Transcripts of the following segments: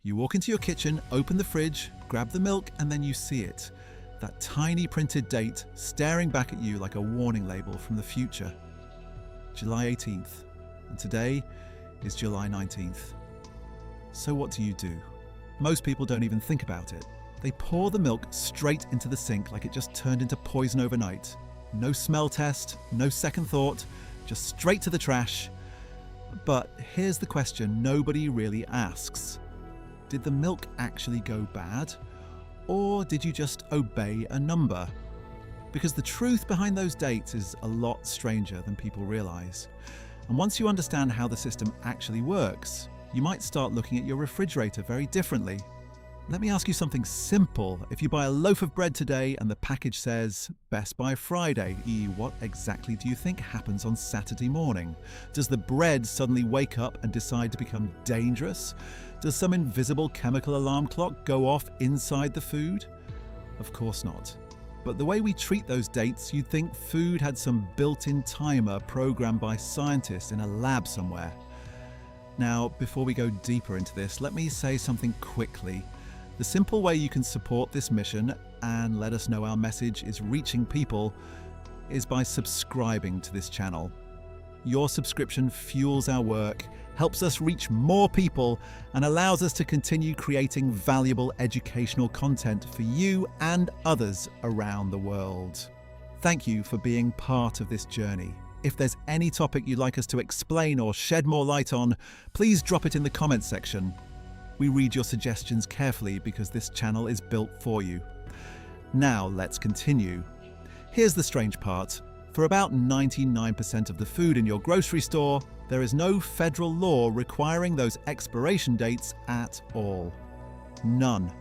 You walk into your kitchen, open the fridge, grab the milk, and then you see it. That tiny printed date staring back at you like a warning label from the future. July 18th, and today is July 19th. So what do you do? Most people don't even think about it. They pour the milk straight into the sink like it just turned into poison overnight. No smell test, no second thought, just straight to the trash. But here's the question nobody really asks. Did the milk actually go bad? Or did you just obey a number? Because the truth behind those dates is a lot stranger than people realize. And once you understand how the system actually works, you might start looking at your refrigerator very differently. Let me ask you something simple. If you buy a loaf of bread today and the package says best by Friday, what exactly do you think happens on Saturday morning? Does the bread suddenly wake up and decide to become dangerous? Does some invisible chemical alarm clock go off inside the food? Of course not. But the way we treat those dates, you'd think food had some built-in timer programmed by scientists in a lab somewhere. Now, before we go deeper into this, let me say something quickly. The simple way you can support this mission and let us know our message is reaching people is by subscribing to this channel. Your subscription fuels our work, helps us reach more people, and allows us to continue creating valuable educational content for you and others around the world. Thank you for being part of this journey. If there's any topic you'd like us to explain or shed more light on, please drop it in the comments section. We read your suggestions carefully because this channel is built for you. Now let's continue. Here's the strange part. For about 99% of the food in your grocery store, there is no federal law requiring those expiration dates at all. None.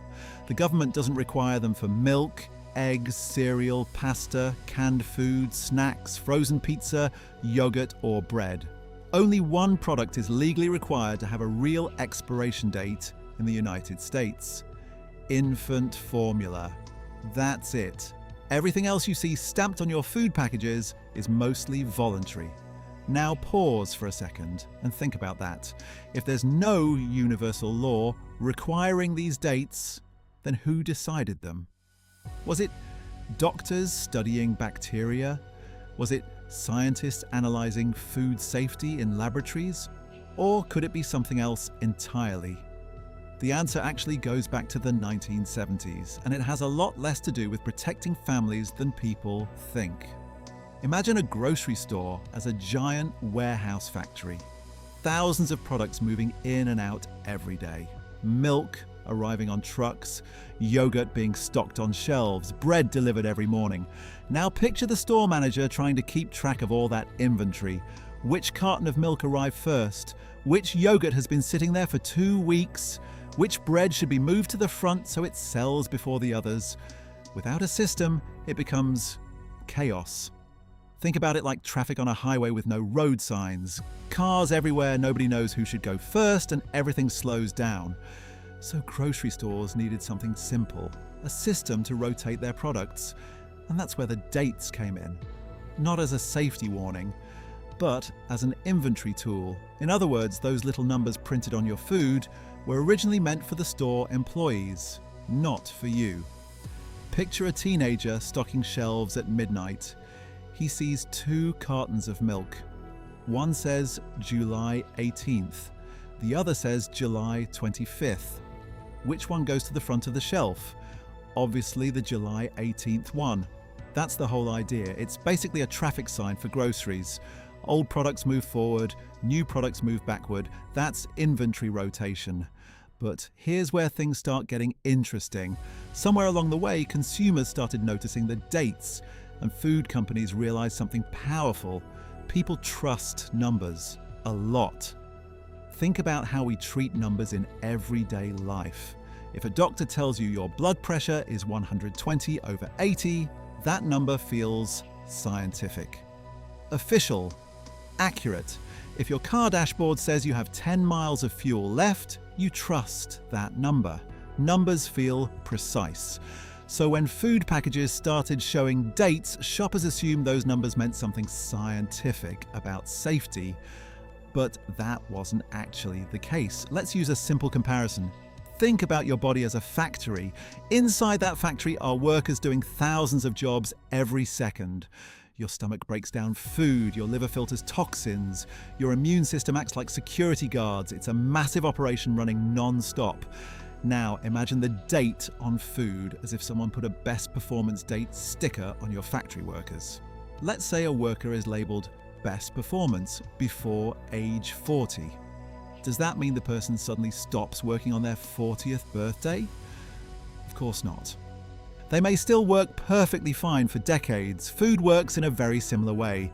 The government doesn't require them for milk, eggs, cereal, pasta, canned food, snacks, frozen pizza, yogurt, or bread. Only one product is legally required to have a real expiration date in the United States: infant formula. That's it. Everything else you see stamped on your food packages is mostly voluntary. Now pause for a second and think about that. If there's no universal law requiring these dates, then who decided them? Was it doctors studying bacteria? Was it scientists analyzing food safety in laboratories? Or could it be something else entirely? The answer actually goes back to the 1970s, and it has a lot less to do with protecting families than people think. Imagine a grocery store as a giant warehouse factory. Thousands of products moving in and out every day. Milk arriving on trucks, yogurt being stocked on shelves, bread delivered every morning. Now picture the store manager trying to keep track of all that inventory. Which carton of milk arrived first? Which yogurt has been sitting there for 2 weeks? Which bread should be moved to the front so it sells before the others? Without a system, it becomes chaos. Think about it like traffic on a highway with no road signs. Cars everywhere, nobody knows who should go first, and everything slows down. So grocery stores needed something simple, a system to rotate their products. And that's where the dates came in. Not as a safety warning, but as an inventory tool. In other words, those little numbers printed on your food were originally meant for the store employees, not for you. Picture a teenager stocking shelves at midnight. He sees 2 cartons of milk. One says July 18th. The other says July 25th. Which one goes to the front of the shelf? Obviously the July 18th one. That's the whole idea. It's basically a traffic sign for groceries. Old products move forward, new products move backward. That's inventory rotation. But here's where things start getting interesting. Somewhere along the way, consumers started noticing the dates, and food companies realized something powerful. People trust numbers a lot. Think about how we treat numbers in everyday life. If a doctor tells you your blood pressure is 120/80, that number feels scientific. Official. Accurate. If your car dashboard says you have 10 miles of fuel left, you trust that number. Numbers feel precise. So when food packages started showing dates, shoppers assumed those numbers meant something scientific about safety. But that wasn't actually the case. Let's use a simple comparison. Think about your body as a factory. Inside that factory are workers doing thousands of jobs every second. Your stomach breaks down food, your liver filters toxins, your immune system acts like security guards. It's a massive operation running non-stop. Now imagine the date on food as if someone put a best performance date sticker on your factory workers. Let's say a worker is labelled best performance before age 40. Does that mean the person suddenly stops working on their 40th birthday? Of course not. They may still work perfectly fine for decades. Food works in a very similar way.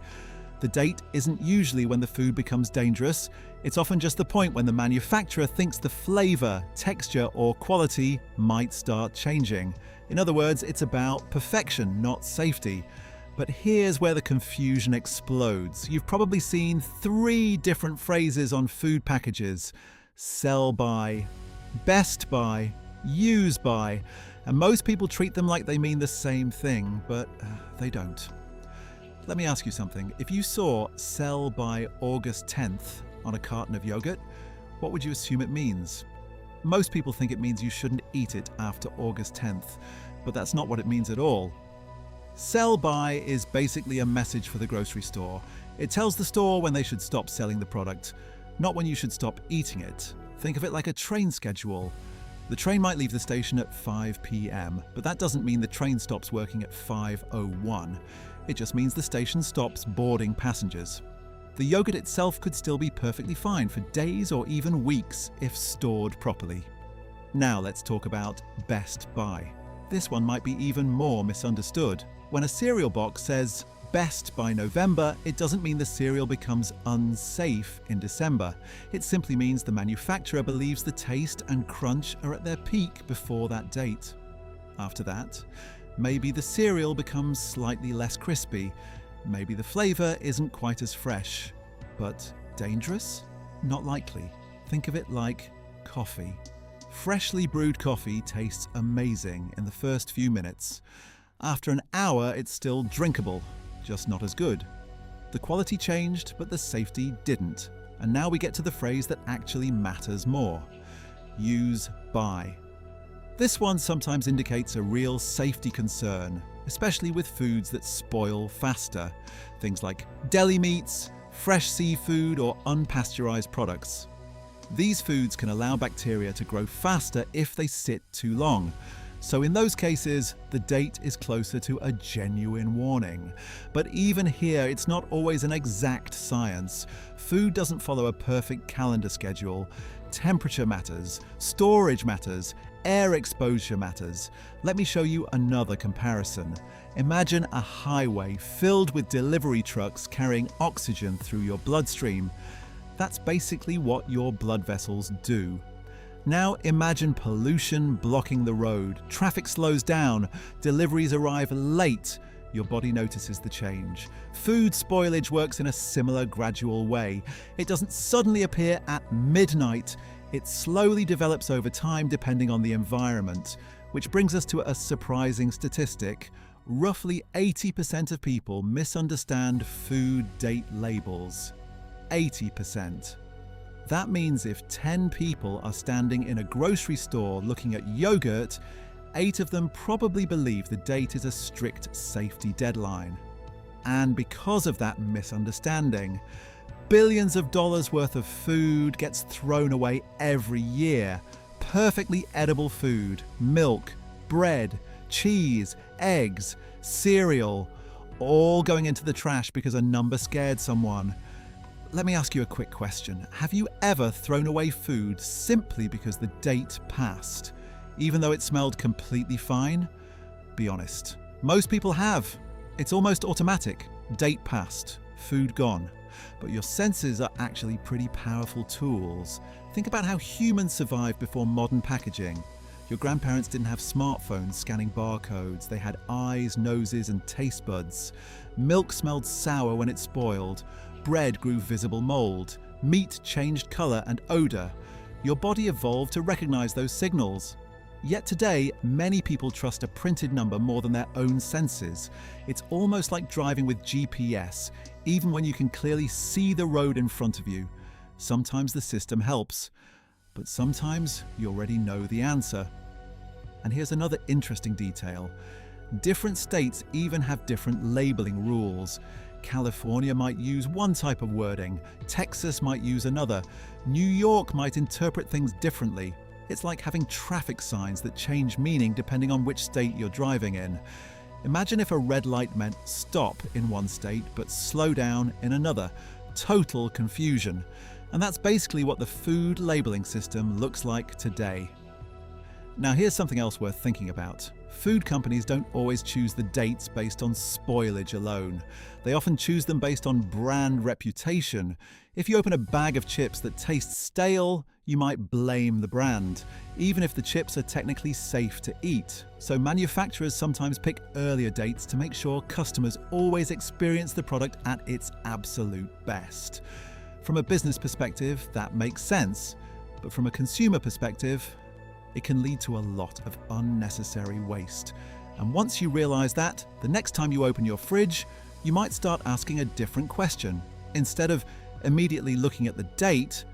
The date isn't usually when the food becomes dangerous. It's often just the point when the manufacturer thinks the flavour, texture or quality might start changing. In other words, it's about perfection, not safety. But here's where the confusion explodes. You've probably seen 3 different phrases on food packages: sell by, best by, use by, and most people treat them like they mean the same thing, but they don't. Let me ask you something. If you saw sell by August 10th on a carton of yogurt, what would you assume it means? Most people think it means you shouldn't eat it after August 10th, but that's not what it means at all. Sell by is basically a message for the grocery store. It tells the store when they should stop selling the product, not when you should stop eating it. Think of it like a train schedule. The train might leave the station at 5 p.m, but that doesn't mean the train stops working at 5:01. It just means the station stops boarding passengers. The yogurt itself could still be perfectly fine for days or even weeks if stored properly. Now let's talk about best by. This one might be even more misunderstood. When a cereal box says best by November, it doesn't mean the cereal becomes unsafe in December. It simply means the manufacturer believes the taste and crunch are at their peak before that date. After that, maybe the cereal becomes slightly less crispy. Maybe the flavour isn't quite as fresh. But dangerous? Not likely. Think of it like coffee. Freshly brewed coffee tastes amazing in the first few minutes. After an hour, it's still drinkable, just not as good. The quality changed, but the safety didn't. And now we get to the phrase that actually matters more. Use by. This one sometimes indicates a real safety concern, especially with foods that spoil faster. Things like deli meats, fresh seafood, or unpasteurized products. These foods can allow bacteria to grow faster if they sit too long. So in those cases, the date is closer to a genuine warning. But even here, it's not always an exact science. Food doesn't follow a perfect calendar schedule. Temperature matters, storage matters, air exposure matters. Let me show you another comparison. Imagine a highway filled with delivery trucks carrying oxygen through your bloodstream. That's basically what your blood vessels do. Now imagine pollution blocking the road, traffic slows down, deliveries arrive late, your body notices the change. Food spoilage works in a similar gradual way. It doesn't suddenly appear at midnight, it slowly develops over time depending on the environment, which brings us to a surprising statistic. Roughly 80% of people misunderstand food date labels. 80%. That means if 10 people are standing in a grocery store looking at yogurt, 8 of them probably believe the date is a strict safety deadline. And because of that misunderstanding, billions of dollars worth of food gets thrown away every year. Perfectly edible food, milk, bread, cheese, eggs, cereal, all going into the trash because a number scared someone. Let me ask you a quick question. Have you ever thrown away food simply because the date passed, even though it smelled completely fine? Be honest. Most people have. It's almost automatic. Date passed, food gone. But your senses are actually pretty powerful tools. Think about how humans survived before modern packaging. Your grandparents didn't have smartphones scanning barcodes. They had eyes, noses, and taste buds. Milk smelled sour when it spoiled. Bread grew visible mold. Meat changed colour and odour. Your body evolved to recognise those signals. Yet today, many people trust a printed number more than their own senses. It's almost like driving with GPS, even when you can clearly see the road in front of you. Sometimes the system helps, But sometimes you already know the answer. And here's another interesting detail. Different states even have different labeling rules. California might use one type of wording, Texas might use another, New York might interpret things differently. It's like having traffic signs that change meaning depending on which state you're driving in. Imagine if a red light meant stop in one state but slow down in another. Total confusion. And that's basically what the food labeling system looks like today. Now here's something else worth thinking about. Food companies don't always choose the dates based on spoilage alone. They often choose them based on brand reputation. If you open a bag of chips that taste stale, you might blame the brand, even if the chips are technically safe to eat. So manufacturers sometimes pick earlier dates to make sure customers always experience the product at its absolute best. From a business perspective, that makes sense, but from a consumer perspective, it can lead to a lot of unnecessary waste. And once you realize that, the next time you open your fridge, you might start asking a different question. Instead of immediately looking at the date,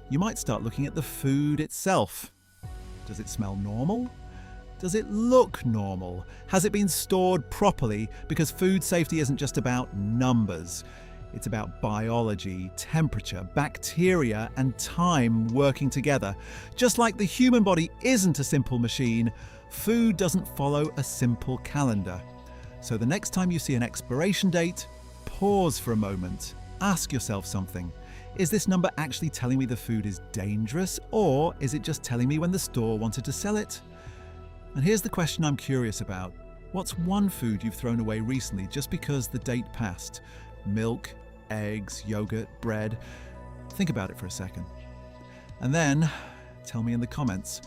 you might start looking at the food itself. Does it smell normal? Does it look normal? Has it been stored properly? Because food safety isn't just about numbers. It's about biology, temperature, bacteria, and time working together. Just like the human body isn't a simple machine, food doesn't follow a simple calendar. So the next time you see an expiration date, pause for a moment. Ask yourself something. Is this number actually telling me the food is dangerous, or is it just telling me when the store wanted to sell it? And here's the question I'm curious about. What's one food you've thrown away recently just because the date passed? Milk, eggs, yogurt, bread. Think about it for a second. And then tell me in the comments,